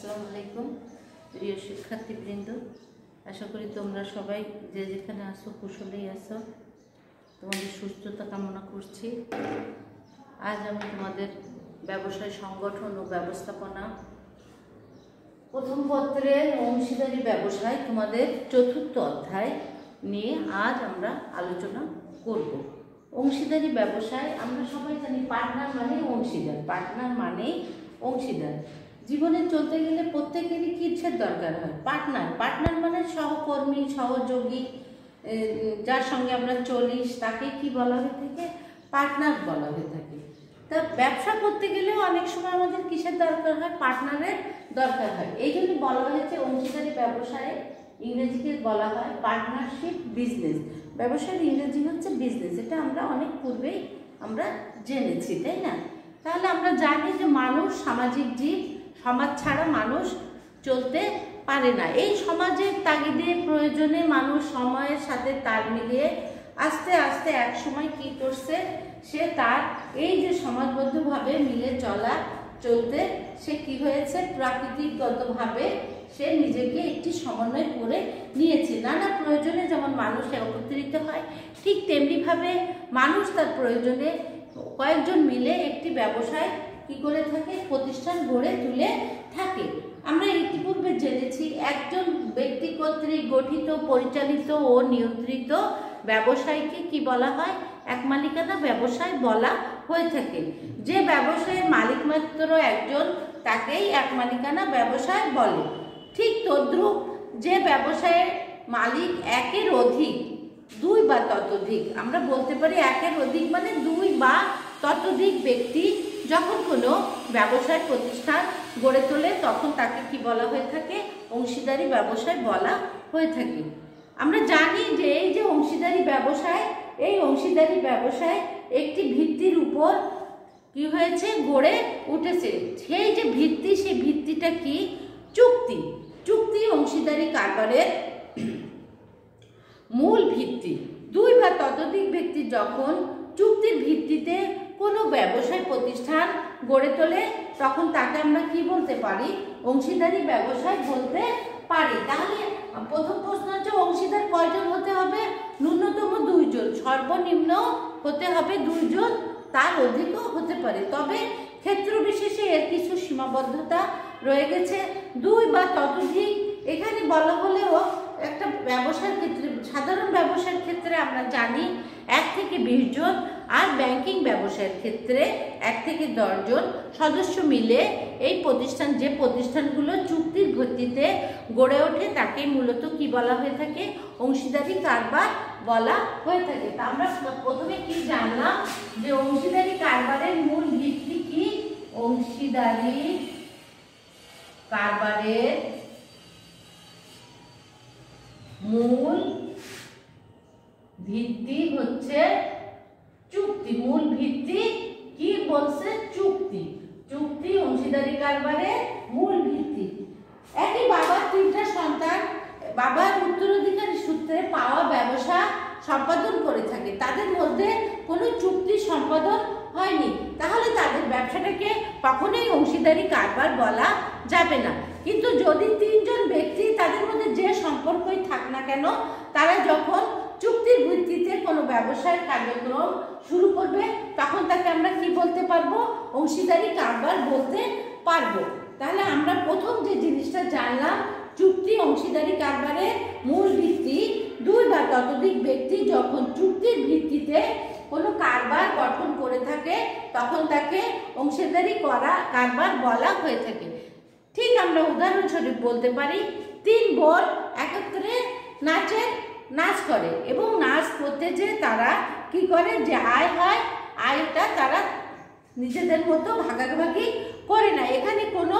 আসসালামু আলাইকুম প্রিয় শিক্ষার্থীবৃন্দ, আশা করি তোমরা সবাই যে যেখানে আসো কুশলেই আসো। তোমাদের সুস্থতা কামনা করছি। আজ আমি তোমাদের ব্যবসায় সংগঠন ও ব্যবস্থাপনা প্রথম পত্রের অংশীদারি ব্যবসায় তোমাদের চতুর্থ অধ্যায় নিয়ে আজ আমরা আলোচনা করব। অংশীদারি ব্যবসায় আমরা সবাই জানি পার্টনার মানে অংশীদার, পার্টনার মানে অংশীদার। জীবনে চলতে গেলে প্রত্যেকেরই কিসের দরকার হয়? পার্টনার মানে সহকর্মী, সহযোগী, যার সঙ্গে আমরা চলি তাকে কি বলা হয়ে থাকে? পার্টনার বলা হয়ে থাকে। তা ব্যবসা করতে গেলেও অনেক সময় আমাদের কিসের দরকার হয়? পার্টনারের দরকার হয়। এই জন্য বলা হয়েছে অংশীদারি ব্যবসায় ইংরেজিতে বলা হয় পার্টনারশিপ বিজনেস। ব্যবসার ইংরেজি হচ্ছে বিজনেস। এটা আমরা অনেক পূর্বেই আমরা জেনেছি, তাই না? তাহলে আমরা জানি যে মানুষ সামাজিক জীব, সমাজ ছাড়া মানুষ চলতে পারে না। এই সমাজের তাগিদে প্রয়োজনে মানুষ সময়ের সাথে তাল মিলিয়ে আস্তে আস্তে এক সময় কি করছে, সে তার এই যে সমাজবদ্ধভাবে মিলে চলতে সে কি হয়েছে, প্রাকৃতিকগতভাবে সে নিজেকে একটি সমন্বয় করে নিয়েছে। নানা প্রয়োজনে যেমন মানুষ একত্রিত হয়, ঠিক তেমনিভাবে মানুষ তার প্রয়োজনে কয়েকজন মিলে একটি ব্যবসায় কি করে থাকে, প্রতিষ্ঠান গড়ে তুলে থাকে। আমরা ইতিপূর্বে জেনেছি একজন ব্যক্তি কর্তৃক গঠিত, পরিচালিত ও নিয়ন্ত্রিত ব্যবসায়কে কি বলা হয়? এক মালিকানা ব্যবসায় বলা হয়ে থাকে। যে ব্যবসায়ের মালিক মাত্র একজন তাকেই এক মালিকানা ব্যবসায় বলে। ঠিক তদ্রূপ যে ব্যবসায়ের মালিক একের অধিক, দুই বা ততোধিক, আমরা বলতে পারি একের অধিক মানে দুই বা ততোধিক ব্যক্তি যখন কোনো ব্যবসায় প্রতিষ্ঠান গড়ে তোলে তখন তাকে কি বলা হয়ে থাকে? অংশীদারি ব্যবসায় বলা হয়ে থাকে। আমরা জানি যে এই যে অংশীদারি ব্যবসায়, এই অংশীদারি ব্যবসায় একটি ভিত্তির উপর কি হয়েছে, গড়ে উঠেছে। সেই যে ভিত্তি, সেই ভিত্তিটা কি? চুক্তি অংশীদারি কারবারের মূল ভিত্তি। দুই বা ততোধিক ব্যক্তি যখন চুক্তির ভিত্তিতে কোনো ব্যবসায় প্রতিষ্ঠান গড়ে তোলে তখন তাকে আমরা কি বলতে পারি? অংশীদারি ব্যবসায় বলতে পারি। তাহলে প্রথম প্রশ্ন হচ্ছে অংশীদার কয়জন হতে হবে? ন্যূনতম দুইজন, সর্বনিম্ন হতে হবে দুইজন, তার অধিকও হতে পারে। তবে ক্ষেত্র বিশেষে এর কিছু সীমাবদ্ধতা রয়ে গেছে। দুই বা ততোধিক এখানে বলা হলেও একটা ব্যবসার ক্ষেত্রে, সাধারণ ব্যবসার ক্ষেত্রে আমরা জানি 1 থেকে 20 জন, আর ব্যাংকিং ব্যবসায়ের ক্ষেত্রে 1 থেকে 10 জন সদস্য মিলে এই প্রতিষ্ঠান, যে প্রতিষ্ঠানগুলো চুক্তির ভিত্তিতে গড়ে ওঠে তাকে মূলত কি বলা হয়ে থাকে? অংশীদারি কারবার বলা হয়ে থাকে। তা আমরা প্রথমে কি জানলাম যে অংশীদারি কারবারের মূল ভিত্তি কি? অংশীদারি কারবারের মূল ভিত্তি হচ্ছে চুক্তি। মূল ভিত্তি কি বলছে? চুক্তি অংশীদারি কারবারের মূল ভিত্তি। একই বাবার 3টা সন্তান বাবার উত্তরাধিকারী সূত্রে পাওয়া ব্যবসা সম্পাদন করে থাকে, তাদের মধ্যে কোনো চুক্তি সম্পাদন হয়নি, তাহলে তাদের ব্যবসাটাকে কখনোই অংশীদারি কারবার বলা যাবে না। কিন্তু যদি 3 জন ব্যক্তি, তাদের মধ্যে যে সম্পর্কই থাক না কেন, তারা যখন চুক্তির ভিত্তিতে কোনো ব্যবসায় কার্যক্রম শুরু করবে তখন তাকে আমরা কি বলতে পারবো? অংশীদারি কারবার বলতে পারবো। তাহলে আমরা প্রথম যে জিনিসটা জানলাম, চুক্তি অংশীদারি কারবারের মূল ভিত্তি। 2 বা ততোধিক ব্যক্তি যখন চুক্তির ভিত্তিতে কোনো কারবার গঠন করে থাকে তখন তাকে অংশীদারি কারবার বলা হয়ে থাকে। ঠিক আমরা উদাহরণস্বরূপ বলতে পারি 3 বোন একত্রে নাচ করে এবং নাচ করতে যে তারা কি করে, যে আয় হয়, আয়টা তারা নিজেদের মতো ভাগাভাগি করে না, এখানে কোনো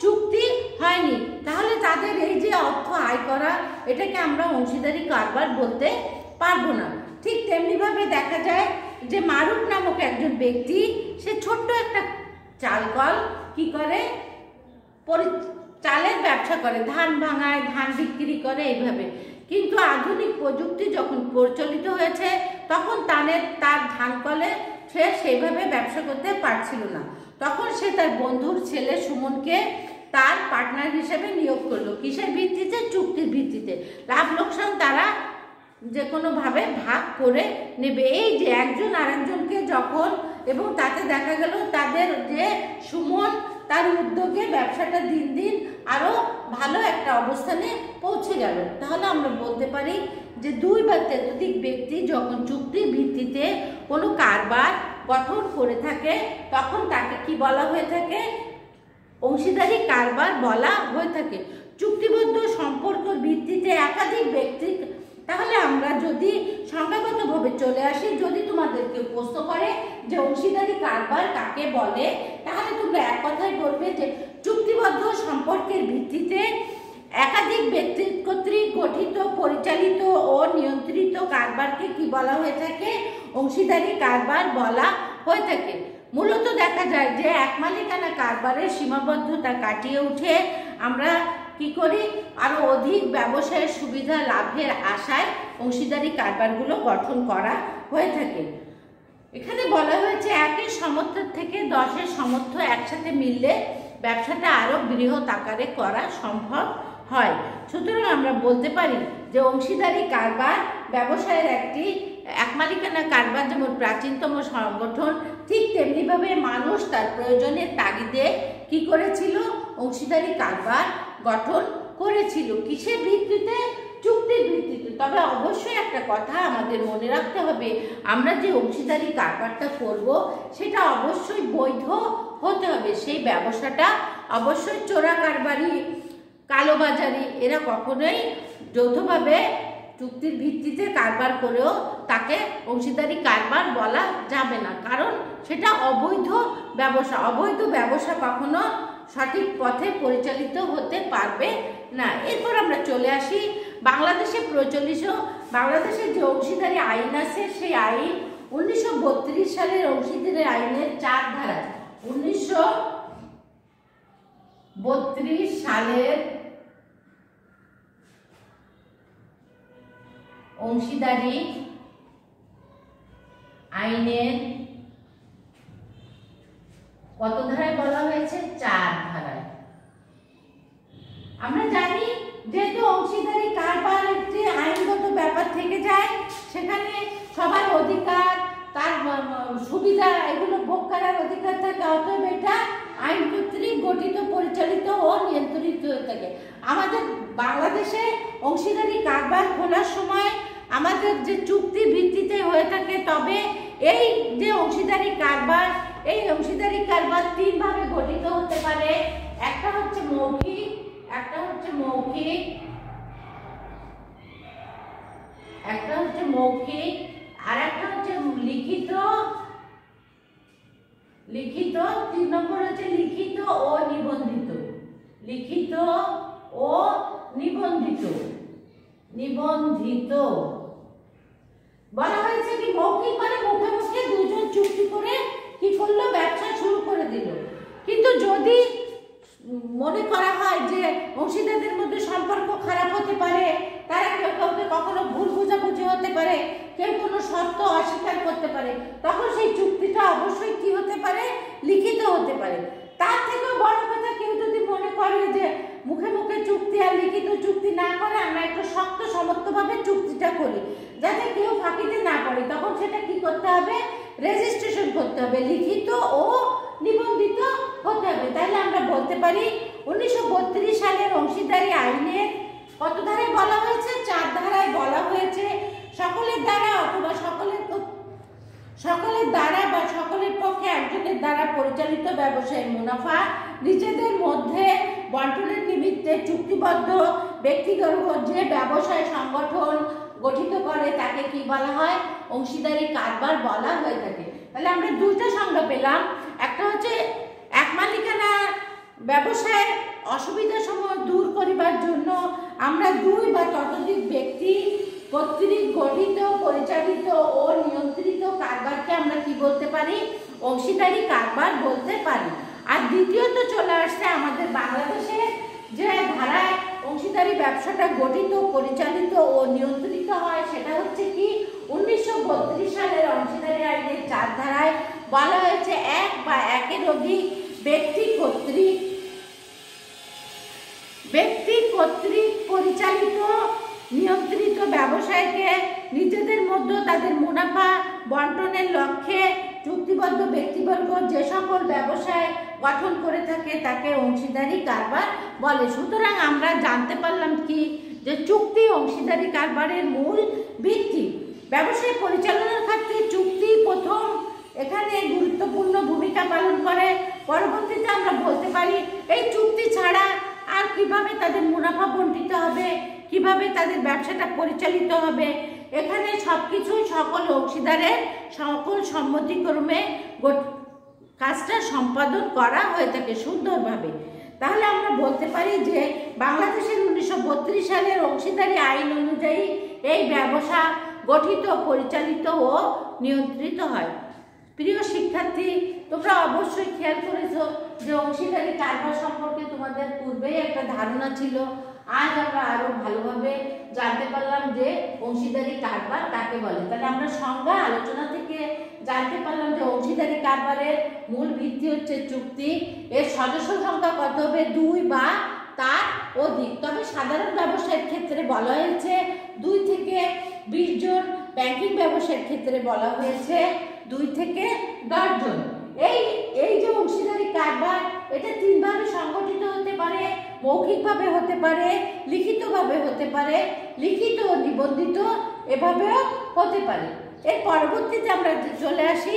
চুক্তি হয়নি, তাহলে তাদের এই যে অর্থ আয় করা, এটাকে আমরা অংশীদারি কারবার বলতে পারবো না। ঠিক তেমনিভাবে দেখা যায় যে মারুফ নামক একজন ব্যক্তি, সে ছোট্ট একটা চালকল কি করে, চালের ব্যবসা করে, ধান ভাঙায়, ধান বিক্রি করে এইভাবে। কিন্তু আধুনিক প্রযুক্তি যখন প্রচলিত হয়েছে তখন তার ধান কলে সে সেইভাবে ব্যবসা করতে পারছিল না। তখন সে তার বন্ধুর ছেলে সুমনকে তার পার্টনার হিসেবে নিয়োগ করলো। কিসের ভিত্তিতে? চুক্তির ভিত্তিতে। লাভ লোকসান তারা যে কোনোভাবে ভাগ করে নেবে। এই যে একজন আরেকজনকে যখন, এবং তাতে দেখা গেল তাদের যে সুমন তার উদ্যোগে ব্যবসাটা দিন দিন আরও ভালো একটা অবস্থানে পৌঁছে গেল। তাহলে আমরা বলতে পারি যে দুই বা ততোধিক ব্যক্তি যখন চুক্তির ভিত্তিতে কোনো কারবার গঠন করে থাকে তখন তাকে কি বলা হয়ে থাকে? অংশীদারি কারবার বলা হয়ে থাকে। চুক্তিবদ্ধ সম্পর্কের ভিত্তিতে একাধিক ব্যক্তি, তাহলে আমরা যদি সংখ্যাগতভাবে চলে আসি, যদি তোমাদেরকে প্রশ্ন করে যে অংশীদারি কারবার কাকে বলে, তাহলে তোমরা এক কথায় বলবে যে চুক্তিবদ্ধ সম্পর্কের ভিত্তিতে একাধিক ব্যক্তি কর্তৃক গঠিত, পরিচালিত ও নিয়ন্ত্রিত কারবারকে কি বলা হয়ে থাকে? অংশীদারি কারবার বলা হয়ে থাকে। মূলত দেখা যায় যে এক মালিকানা কারবারের সীমাবদ্ধতা কাটিয়ে উঠে আমরা কি করি? আরো অধিক ব্যবসায়ের সুবিধা লাভের আশায় অংশীদারি কারবারগুলো গঠন করা হয়ে থাকে। এখানে বলা হয়েছে একের সামর্থ্য থেকে 10-এর সামর্থ্য একসাথে মিললে ব্যবসাটা আরো বৃহৎ আকারে করা সম্ভব হয়। সুতরাং আমরা বলতে পারি যে অংশীদারি কারবার ব্যবসায়ের একটি, এক মালিকানা কারবার যেমন প্রাচীনতম সংগঠন, ঠিক তেমনিভাবে মানুষ তার প্রয়োজনের তাগিদে কি করেছিল? অংশীদারি কারবার গঠন করেছিল। কিসের ভিত্তিতে? চুক্তির ভিত্তিতে। তবে অবশ্যই একটা কথা আমাদের মনে রাখতে হবে, আমরা যে অংশীদারি কারবারটা করব সেটা অবশ্যই বৈধ হতে হবে। সেই ব্যবসাটা অবশ্যই চোরা কারবারি, কালোবাজারি এরা কখনোই যৌথভাবে চুক্তির ভিত্তিতে কারবার করেও তাকে অংশীদারি কারবার বলা যাবে না, কারণ সেটা অবৈধ ব্যবসা। অবৈধ ব্যবসা কখনো সঠিক পথে পরিচালিত হতে পারবে না। এরপর আমরা চলে আসি বাংলাদেশে প্রচলিত, বাংলাদেশের যে অংশীদারি আইন আছে সেই আইন 1932 সালের অংশীদারি আইনের 4 ধারা। 1932 সালের অংশীদারি আইনের কত ধারায় বলা হয়েছে? 4 ধারায়। আমরা জানি যেহেতু অংশীদারি কারবার একটি আইনগত ব্যাপার থেকে যায়, সেখানে সবার অধিকার, তার সুবিধা এগুলো ভোগ করার অধিকার থাকে। অতএব এটা আইন কর্তৃক গঠিত, পরিচালিত ও নিয়ন্ত্রিত হয়ে থাকে। আমাদের বাংলাদেশে অংশীদারি কারবার খোলার সময় আমাদের যে চুক্তি ভিত্তিতে হয়ে থাকে, তবে এই যে অংশীদারি কারবার, এই অংশীদারি কারবার 3 ভাবে গঠিত হতে পারে। একটা হচ্ছে মৌখিক, একটা হচ্ছে মৌখিক, একটা হচ্ছে মৌখিক, আর একটা হচ্ছে লিখিত। লিখিত 3 নম্বর হচ্ছে লিখিত ও নিবন্ধিত। লিখিত ও নিবন্ধিত। নিবন্ধিত বলা হয়েছে কি? মৌখিক মানে মুখে মুখে দুজন চুক্তি করে কি করলো? ব্যবসা শুরু করে দিল। কিন্তু যদি মনে করা হয় যে অংশীদারদের মধ্যে সম্পর্ক খারাপ হতে পারে, তারা কেউ কাউকে কখনো ভুল বোঝাবুঝি হতে পারে, কেউ কোনো শর্ত অস্বীকার করতে পারে, তখন সেই চুক্তিটা অবশ্যই কি হতে পারে? লিখিত হতে পারে। তার থেকেও বড় কথা, কেউ যদি মনে করে যে মুখে মুখে চুক্তি আর লিখিত চুক্তি না করে আমরা একটু শক্ত সমর্থভাবে চুক্তিটা করি, যাতে কেউ ফাঁকিতে না পড়ে, তখন সেটা কি করতে হবে? রেজিস্ট্রেশন করতে হবে, লিখিত ও নিবন্ধিত হতে হবে। তাহলে আমরা বলতে পারি 1932 সালের অংশীদারি আইনের কত ধারায় বলা হয়েছে? 4 ধারায় বলা হয়েছে সকলের দ্বারা অথবা সকলের দ্বারা বা সকলের পক্ষে একজনের দ্বারা পরিচালিত ব্যবসায়ের মুনাফা নিজেদের মধ্যে বন্টনের নিমিত্তে চুক্তিবদ্ধ ব্যক্তিগত যে ব্যবসায় সংগঠন গঠিত করে তাকে কি বলা হয়? অংশীদারি কারবার বলা হয়ে থাকে। তাহলে আমরা 2টা সংজ্ঞা পেলাম। একটা হচ্ছে এক মালিকানা ব্যবসায় অসুবিধা সমূহ দূর করিবার জন্য আমরা 2 বা ততোধিক ব্যক্তি কর্তৃক গঠিত, পরিচালিত ও নিয়ন্ত্রিত কারবারকে আমরা কি বলতে পারি? অংশীদারি কারবার বলতে পারি। আর দ্বিতীয়ত চলে আসছে আমাদের বাংলাদেশে যে ধারায় অংশীদারি ব্যবসাটা গঠিত, পরিচালিত ও নিয়ন্ত্রিত হয়, সেটা হচ্ছে কি? 1932 সালের অংশীদারি আইনের 4 ধারায় বলা হয়েছে এক বা একের অধিক ব্যক্তি কর্তৃক ব্যক্তি কর্তৃক পরিচালিত নিয়ন্ত্রিত ব্যবসায়কে নিজেদের মধ্যে তাদের মুনাফা বন্টনের লক্ষ্যে চুক্তিবদ্ধ ব্যক্তিবর্গ যে সকল ব্যবসায় গঠন করে থাকে তাকে অংশীদারি কারবার বলে। সুতরাং আমরা জানতে পারলাম কি, যে চুক্তি অংশীদারি কারবারের মূল ভিত্তি। ব্যবসায় পরিচালনার ক্ষেত্রে চুক্তি প্রথম এখানে গুরুত্বপূর্ণ ভূমিকা পালন করে। পরবর্তীতে আমরা বলতে পারি এই চুক্তি ছাড়া আর কিভাবে তাদের মুনাফা বণ্টিত হবে, কিভাবে তাদের ব্যবসাটা পরিচালিত হবে, এখানে সবকিছু সকল অংশীদারের সকল সম্মতিক্রমে কাজটা সম্পাদন করা হয়ে থাকে সুন্দরভাবে। তাহলে আমরা বলতে পারি যে বাংলাদেশের 1932 সালের অংশীদারি আইন অনুযায়ী এই ব্যবসা গঠিত, পরিচালিত ও নিয়ন্ত্রিত হয়। প্রিয় শিক্ষার্থী, তোমরা অবশ্যই খেয়াল করেছো যে অংশীদারি কারবার সম্পর্কে তোমাদের পূর্বেই একটা ধারণা ছিল। আজ আমরা আরো ভালোভাবে জানতে পারলাম যে অংশীদারি কারবার কাকে বলে। তাহলে আমরা সংজ্ঞা আলোচনা থেকে জানতে পারলাম যে অংশীদারি কারবারের মূল ভিত্তি হচ্ছে চুক্তি। এর সদস্য সংখ্যা কত হবে? 2 বা তার অধিক। তবে সাধারণ ব্যবসায়ের ক্ষেত্রে বলা হয়েছে 2 থেকে 20 জন, ব্যাংকিং ব্যবসায়ের ক্ষেত্রে বলা হয়েছে 2 থেকে 10 জন। এই যে অংশীদারি কারবার, এটা 3 ভাবে সংগঠিত হতে পারে। মৌখিকভাবে হতে পারে, লিখিতভাবে হতে পারে, লিখিত ও নিবন্ধিত এভাবেও হতে পারে। এর পরবর্তীতে আমরা চলে আসি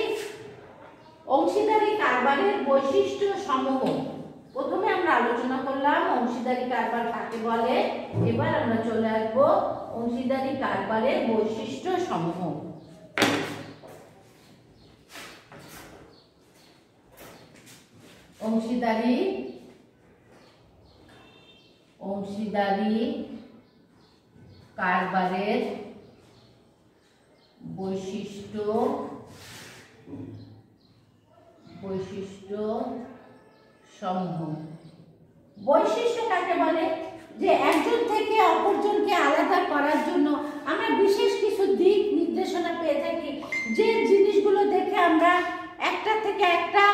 অংশীদারি কারবারের বৈশিষ্ট্য সমূহ। প্রথমে আমরা আলোচনা করলাম অংশীদারি কারবার কাকে বলে। এবার আমরা চলে আসবো অংশীদারি কারবারের বৈশিষ্ট্য সমূহ। অংশীদারি কারবারের বৈশিষ্ট্য সমূহ। বৈশিষ্ট্য কাকে বলে? যে একজন থেকে অপরজনকে আলাদা করার জন্য আমরা বিশেষ কিছু দিক নির্দেশনা পেয়ে থাকি, যে জিনিসগুলো দেখে আমরা একটা থেকে একটা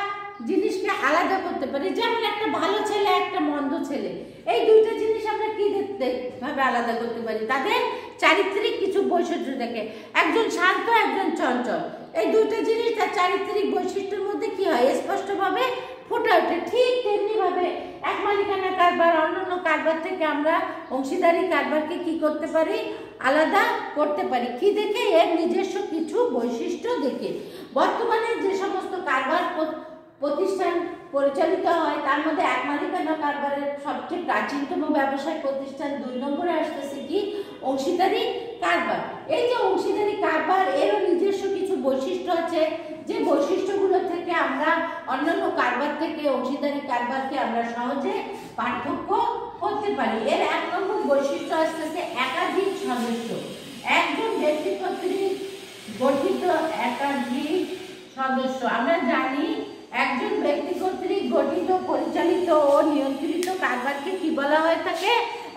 জিনিসকে আলাদা করতে পারি। যেমন একটা ভালো ছেলে, একটা মন্দ ছেলে, এই দুইটা জিনিস আমরা কি দেখতে ভাবে আলাদা করতে পারি? তাদের চারিত্রিক কিছু বৈশিষ্ট্য দেখে। একজন শান্ত, একজন চঞ্চল, এই দুইটা জিনিস তার চারিত্রিক বৈশিষ্ট্যের মধ্যে কি হয়? স্পষ্টভাবে ফুটে ওঠে। ঠিক তেমনি ভাবে এক মালিকানা কারবার অন্যান্য কারবার থেকে আমরা অংশীদারি কারবারকে কি করতে পারি? আলাদা করতে পারি। কি দেখে? এর নিজস্ব কিছু বৈশিষ্ট্য দেখে। বর্তমানে যে সমস্ত কারবার প্রতিষ্ঠান পরিচালিত হয় তার মধ্যে এক মালিকানা কারবারের সবচেয়ে প্রাচীনতম ব্যবসায় প্রতিষ্ঠান 2 নম্বরে আসতেছে কি? অংশীদারি কারবার। এই যে অংশীদারি কারবার, এরও নিজস্ব কিছু বৈশিষ্ট্য আছে, যে বৈশিষ্ট্যগুলো থেকে আমরা অন্যান্য কারবার থেকে অংশীদারি কারবারকে আমরা সহজে পার্থক্য করতে পারি। এর 1 নম্বর বৈশিষ্ট্য আসতেছে একাধিক সদস্য। একজন ব্যক্তি কর্তৃক গঠিত একাধিক সদস্য। আমরা জানি একজন ব্যক্তি কর্তৃক গঠিত, পরিচালিত ও নিয়ন্ত্রিত কারবারকে কি বলা হয়ে থাকে?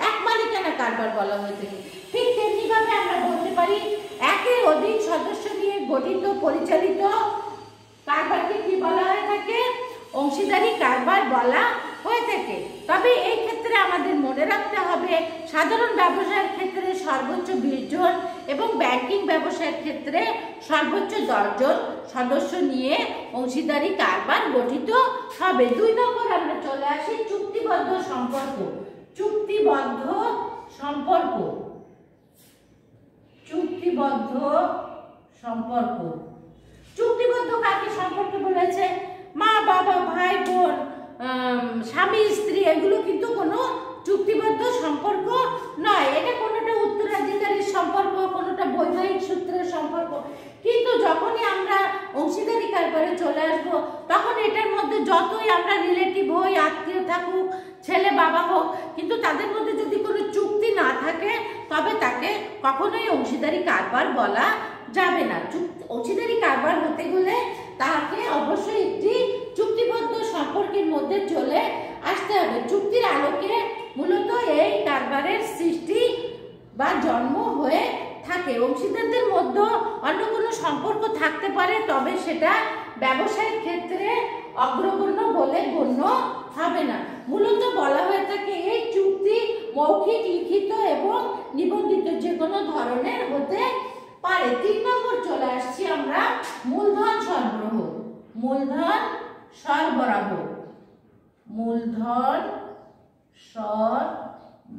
এক মালিকানা কারবার বলা হয়ে থাকে। ঠিক তেমনি ভাবে আমরা বলতে পারি একের অধিক সদস্য নিয়ে গঠিত, পরিচালিত কারবারকে কি বলা হয়ে থাকে? অংশীদারি কারবার বলা হয়ে থাকে। তবে এই ক্ষেত্রে আমাদের মনে রাখতে হবে সাধারণ ব্যবসায়ের ক্ষেত্রে সর্বোচ্চ 20 জন এবং ব্যাংকিং ব্যবসায়ের ক্ষেত্রে সর্বোচ্চ 10 জন সদস্য নিয়ে অংশীদারি কারবার গঠিত হবে। 2 নম্বর আমরা চলে আসি চুক্তিবদ্ধ সম্পর্ক। চুক্তিবদ্ধ সম্পর্ক। চুক্তিবদ্ধ সম্পর্ক। চুক্তিবদ্ধ কাকে সম্পর্ক বলেছে? মা, বাবা, ভাই, বোন, স্বামী, স্ত্রী, এগুলো কিন্তু কোনো চুক্তিবদ্ধ সম্পর্ক নয়। এটা কোনোটা উত্তরাধিকারীর সম্পর্ক, কোনোটা বৈবাহিক সূত্রের সম্পর্ক। কিন্তু যখনই আমরা অংশীদারি কারবারে চলে আসবো, তখন এটার মধ্যে যতই আমরা রিলেটিভ হই, আত্মীয় থাকুক, ছেলে বাবা হোক, কিন্তু তাদের মধ্যে যদি কোনো চুক্তি না থাকে তবে তাকে কখনোই অংশীদারি কারবার বলা যাবে না। অংশীদারি কারবার হতে গেলে তাকে অবশ্যই একটি চুক্তিবদ্ধ সম্পর্কের মধ্যে চলে আসতে হবে। চুক্তির আলোকে মূলত এই কারবারের সৃষ্টি বা জন্ম হয়ে থাকে। থাকে, অংশীদারদের মধ্যে অন্য কোনো সম্পর্ক থাকতে পারে, তবে সেটা ব্যবসায়িক ক্ষেত্রে অগ্রগণ্য বলে গণ্য হবে না। মূলত বলা হয়ে থাকে এই চুক্তি মৌখিক, লিখিত এবং নিবন্ধিত যে কোনো ধরনের হতে পারে। 3 নম্বর চলে আসছি আমরা, মূলধন সরবরাহ। মূলধন সরবরাহ, মূলধন সরবরাহ,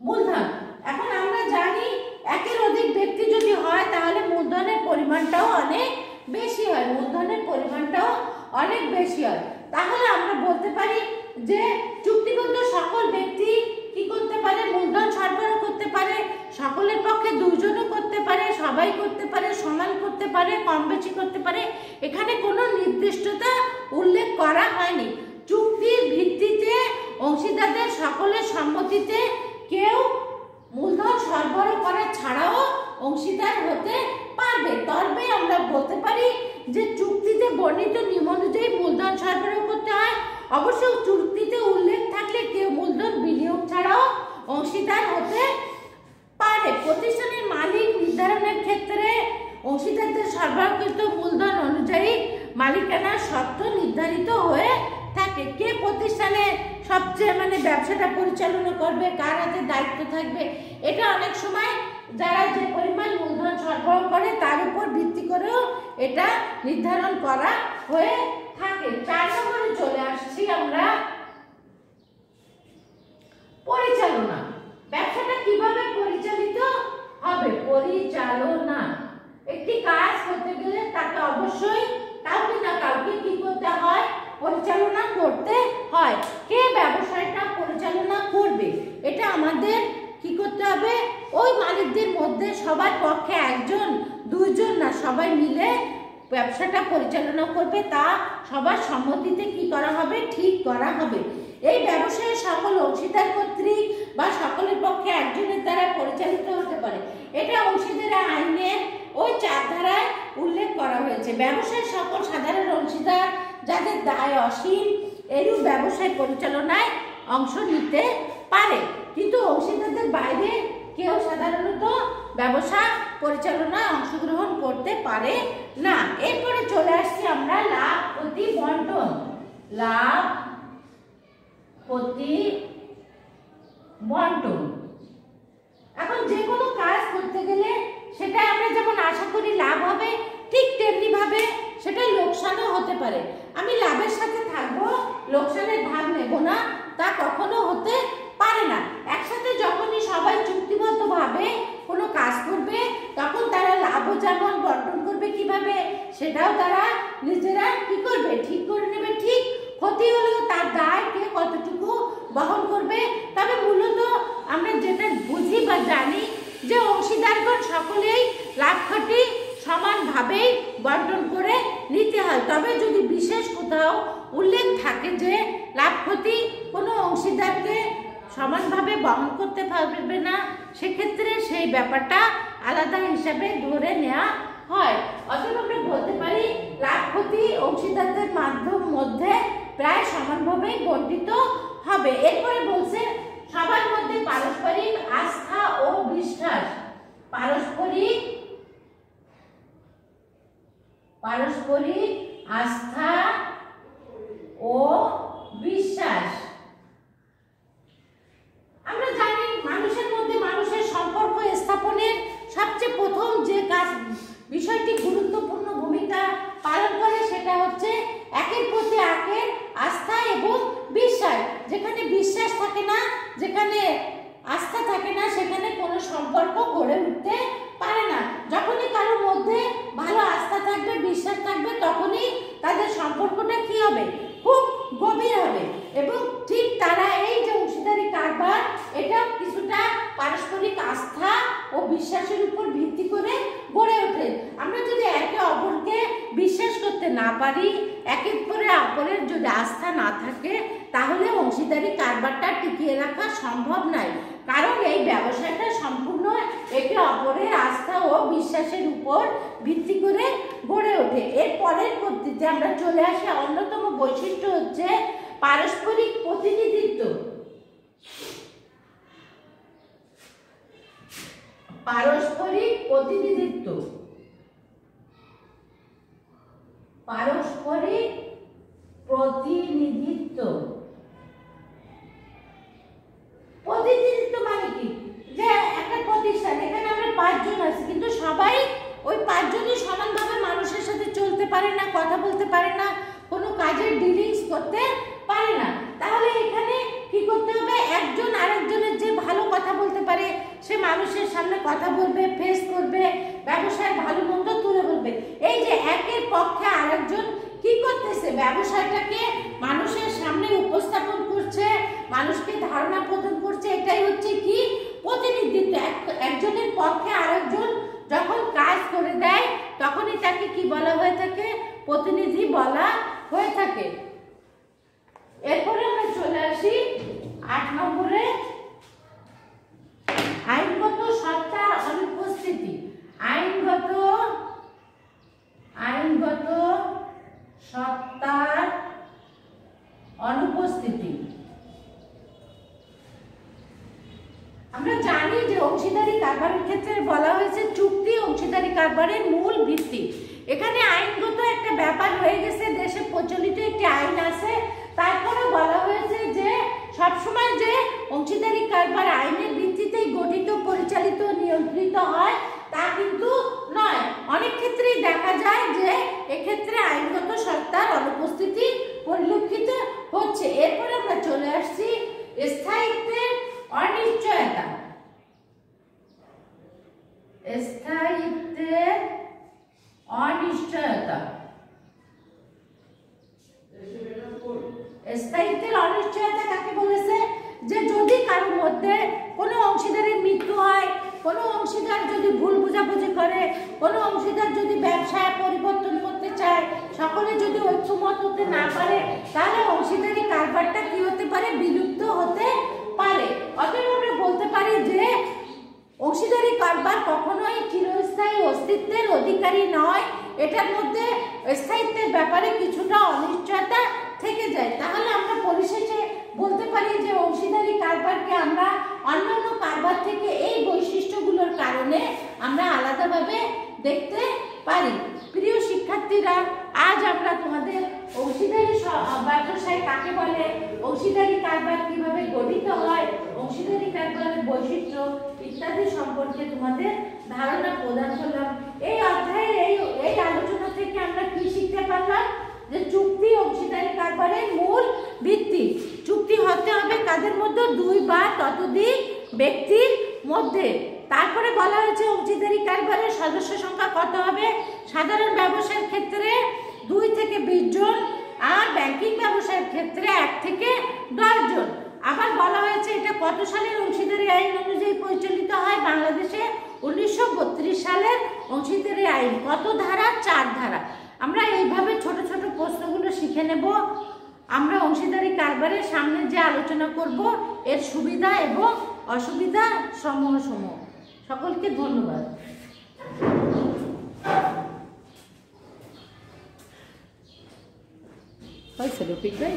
মূলধন। এখন আমরা জানি একের অধিক ব্যক্তি যদি হয় তাহলে মূলধনের পরিমাণটাও অনেক বেশি হয়, মূলধনের পরিমাণটাও অনেক বেশি হয়। তাহলে আমরা বলতে পারি যে চুক্তিবদ্ধ সকল ব্যক্তি কি করতে পারে, মূলধন সরবরাহ করতে পারে। সকলের পক্ষে 2 জনও করতে পারে, সবাই করতে পারে, সমান করতে পারে, কম বেশি করতে পারে। এখানে কোনো নির্দিষ্টতা উল্লেখ করা হয়নি। চুক্তির ভিত্তিতে অংশীদারদের সকলের সম্মতিতে কেউ মূলধন সরবরাহ করা ছাড়াও অংশীদার হতে পারবে। তবে আমরা বলতে পারি যে চুক্তিতে বর্ণিত নিয়ম অনুযায়ী মূলধন সরবরাহ করতে হয়। অবশ্য চুক্তিতে উল্লেখ থাকলে কেউ মূলধন বিনিয়োগ ছাড়াও অংশীদার হতে পারে। প্রতিষ্ঠানের মালিক নির্ধারণের ক্ষেত্রে অংশীদারদের সরবরাহকৃত মূলধন অনুযায়ী মালিকানার শর্ত নির্ধারিত হয়ে থাকে। কে প্রতিষ্ঠানে সবচেয়ে ব্যবসাটা পরিচালনা করবে, কার হাতে দায়িত্ব থাকবে, এটা অনেক সময় যারা যে পরিমাণ মূলধন সরবরাহ করে তার উপর ভিত্তি করেও এটা নির্ধারণ করা হয়ে থাকে। 4 নম্বরে চলে আসছি আমরা, পরিচালনা। ব্যবসাটা কিভাবে পরিচালিত হবে? পরিচালনা, একটি কাজ করতে গেলে তাকে অবশ্যই কাউকে না কাউকে কি করতে হয়, পরিচালনা করতে হয়। কে ব্যবসায়টা পরিচালনা করবে এটা আমাদের কি করতে হবে, ওই মালিকদের মধ্যে সবার পক্ষে 1 জন 2 জন না, সবাই মিলে ব্যবসাটা পরিচালনা করবে। তা সবার সম্মতিতে কি করা হবে, ঠিক করা হবে। এই ব্যবসায় সকল অংশীদার কর্তৃক বা সকলের পক্ষে 1 জনের দ্বারা পরিচালিত হতে পারে। এটা অংশীদার আইনের ওই 4 ধারায় উল্লেখ করা হয়েছে। ব্যবসায় সকল সাধারণ অংশীদার যাদের দায় অসীম এরূপ ব্যবসায় পরিচালনায় অংশ নিতে পারে, কিন্তু অংশীদারদের বাইরে কেউ সাধারণত ব্যবসা পরিচালনায় অংশগ্রহণ করতে পারে না। এরপরে চলে আসছি আমরা লাভ ক্ষতি বন্টন। লাভ ক্ষতি বন্টন। এখন যে কোনো কাজ করতে গেলে সেটা আমরা যেমন আশা করি লাভ হবে, ঠিক তেমনি ভাবে সেটা লোকসানও হতে পারে। আমি লাভের সাথে থাকবো, লোকসানের ভাগ নেব না, তা কখনো হতে পারে না। একসাথে যখনই সবাই চুক্তিবদ্ধভাবে কোনো কাজ করবে তখন তারা লাভও যেমন বন্টন করবে, কিভাবে সেটাও তারা নিজেরা কি করবে, ঠিক করে নেবে। ঠিক ক্ষতি হলেও তার দায় কে কতটুকু বহন করবে। তবে মূলত আমরা যেটা বুঝি বা জানি যে অংশীদারগণ সকলেই লাভ ক্ষতি সমানভাবেই বন্টন করে নিতে হয়। তবে যদি বিশেষ কোথাও উল্লেখ থাকে যে লাভ ক্ষতি কোনো অংশীদারকে সমানভাবে বহন করতে পারবে না, সেক্ষেত্রে সেই ব্যাপারটা আলাদা হিসাবে ধরে নেওয়া হয়। অতএব আমরা বলতে পারি লাভ ক্ষতি অংশীদারদের মধ্যে প্রায় সমানভাবেই বন্টিত হবে। এরপরে বলছে সবার মধ্যে পারস্পরিক আস্থা ও বিশ্বাস। পারস্পরিক আস্থা ও বিশ্বাস। আমরা জানি মানুষের মধ্যে মানুষের সম্পর্ক স্থাপনের সবচেয়ে প্রথম যে কাজ বিষয়টি গুরুত্বপূর্ণ ভূমিকা পালন করে সেটা হচ্ছে একের প্রতি একের আস্থা এবং বিশ্বাস। যেখানে বিশ্বাস থাকে না, যেখানে আস্থা থাকে না, সেখানে কোনো সম্পর্ক গড়ে উঠতে পারে না। যখনই কারোর মধ্যে ভালো আস্থা থাকবে, বিশ্বাস থাকবে, তখনই তাদের সম্পর্কটা কি হবে, খুব গভীর হবে। এবং ঠিক তারা এই যে অংশীদারি কারবার, এটা কিছুটা পারস্পরিক আস্থা ও বিশ্বাসের উপর ভিত্তি করে গড়ে ওঠে। আমরা যদি একে অপরকে বিশ্বাস করতে না পারি, একের পরে অপরের যদি আস্থা না থাকে, তাহলে অংশীদারি কারবারটা টিকিয়ে রাখা সম্ভব নয়। কারণ এই ব্যবসাটা সম্পূর্ণ একে অপরের আস্থা ও বিশ্বাসের উপর ভিত্তি করে গড়ে ওঠে। এর পরের পদ্ধতিতে আমরা চলে আসি, অন্যতম বৈশিষ্ট্য হচ্ছে পারস্পরিক প্রতিনিধিত্ব। পারস্পরিক প্রতিনিধিত্ব, পারস্পরিক প্রতিনিধিত্ব। প্রতিনিধিত্ব মানে কি, যে একটা প্রতিষ্ঠান, এখানে আমরা 5 জন আছি, কিন্তু সবাই ওই 5 জনই সমানভাবে মানুষের সাথে চলতে পারে না, কথা বলতে পারে না, কোনো কাজের ডিলিংস করতে পারে না। তাহলে এখানে কি করতে হবে, একজন আরেকজনের যে ভালো কথা বলতে পারে সে মানুষের সামনে কথা বলবে, ফেস করবে, ব্যবসায় ভালো মন্দ তুলে বলবে। এই যে একের পক্ষে আরেকজন কি করতেছে, ব্যবসাটাকে মানুষের সামনে উপস্থাপন করছে, মানুষকে ধারণা প্রদান করছে, এটাই হচ্ছে কি প্রতিনিধিত্ব। একজনের পক্ষে আরেকজন যখন কাজ করে দেয় তখনই তাকে কি বলা হয়ে থাকে, প্রতিনিধি বলা হয়ে থাকে। এরপরে আমরা চলে আসি 8 নম্বরে, আইনগত সত্তার অনুপস্থিতি। আইনগত সত্তার অনুপস্থিতি। আমরা জানি যে অংশীদারি কারবারের ক্ষেত্রে বলা হয়েছে চুক্তি অংশীদারি কারবারের মূল ভিত্তি। এখানে আইনগত একটা ব্যাপার হয়ে গেছে, দেশে প্রচলিত একটি আইন আছে, তারপরে বলা হয়েছে যে সবসময় যে অংশীদারি কারবার আইনের ভিত্তিতেই গঠিত, পরিচালিত, নিয়ন্ত্রিত হয় তা কিন্তু নয়। অনেক ক্ষেত্রেই দেখা যায় যে এক্ষেত্রে আইনগত সত্তার অনুপস্থিতি পরিলক্ষিত হচ্ছে। এরপরে আমরা চলে আসছি স্থায়িত্বের অনিশ্চয়তা। স্থায়িত্বের অনিশ্চয়তা। স্থায়িত্বের অনিশ্চয়তা কাকে বলেছে, যে যদি কারোর মধ্যে কোনো অংশীদারের মৃত্যু হয়, কোনো অংশীদার যদি ভুল বোঝাবুঝি করে, কোনো অংশীদার যদি ব্যবসায় পরিবর্তন করতে চায়, সকলে যদি ঐক্যমত হতে না পারে, তাহলে অংশীদারি কারবারটা কি হতে পারে, বিলুপ্ত হতে পারে। অতএব আমরা বলতে পারি যে অংশীদারি কারবার কখনোই চিরস্থায়ী অস্তিত্বের অধিকারী নয়, এটার মধ্যে স্থায়িত্বের ব্যাপারে কিছুটা অনিশ্চয়তা থেকে যায়। তাহলে আমরা পরিশেষে বলতে পারি যে অংশীদারি কারবারকে আমরা অন্যান্য কারবার থেকে এই বৈশিষ্ট্যগুলোর কারণে আমরা আলাদাভাবে দেখতে পারি। প্রিয় শিক্ষার্থীরা, আজ আমরা তোমাদের অংশীদারি ব্যবসায় কাকে বলে, অংশীদারি কারবার কিভাবে গঠিত হয়, অংশীদারি কারবারের বৈশিষ্ট্য ইত্যাদি সম্পর্কে তোমাদের ধারণা প্রদান করলাম। এই অধ্যায়ের এই আলোচনা থেকে আমরা কি শিখতে পারলাম, যে চুক্তি অংশীদারি কারবারের মূল ভিত্তি। চুক্তি হতে হবে কাদের মধ্যে, 2 বা ততোধিক ব্যক্তির মধ্যে। তারপরে বলা হয়েছে অংশীদারি কারবারের সদস্য সংখ্যা কত হবে, সাধারণ ব্যবসার ক্ষেত্রে 2 থেকে 20 জন, আর ব্যাংকিং ব্যবসার ক্ষেত্রে 1 থেকে 10 জন। আবার বলা হয়েছে এটা কত সালের অংশীদারি আইন অনুযায়ী পরিচালিত হয়, বাংলাদেশে 1932 সালের অংশীদারি আইন। কত ধারা, 4 ধারা। আমরা এইভাবে ছোট ছোট প্রশ্নগুলো শিখে নেব। আমরা অংশীদারি কারবারের সামনে যে আলোচনা করব এর সুবিধা এবং অসুবিধা সমূহ। সকলকে ধন্যবাদ। হয়েছে রফিক ভাই?